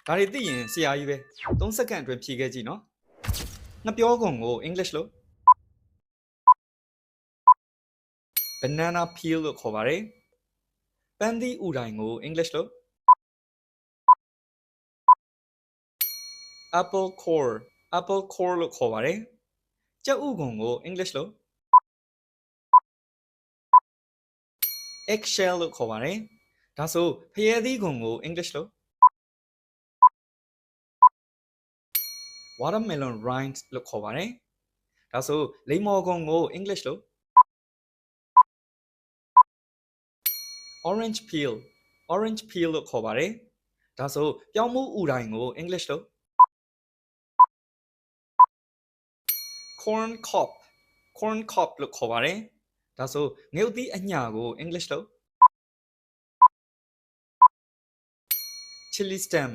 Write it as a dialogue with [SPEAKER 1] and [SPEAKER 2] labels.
[SPEAKER 1] ဒါတွေသိရင်ဆရာကြီးပဲ3စက္ကန့်အတွင်းဖြေခဲ့ကြည့်နော်ငပြောကုံကို English လို့ banana peel လို့ခေါ်ပါတယ်ပန်းသီးဥတိုင်းကို English လို့ apple core လို့ခေါ်ပါတယ်ကြက်ဥကုံကို English လို့ eggshell လို့ခေါ်ပါတယ်ဒါဆိုဖရဲသီးကုံကို English လို့ watermelon rind လို့ခေါ်ပါတယ်ဒါဆိုလိမ္မော်ကုံကို English လို့ orange peel လို့ခေါ်ပါတယ်ဒါဆိုပြောင်းမှုဥတိုင်းကို English လို့ corn cob လို့ခေါ်ပါတယ်ဒါဆိုငရုတ်သီးအညကို English လို့ chili stem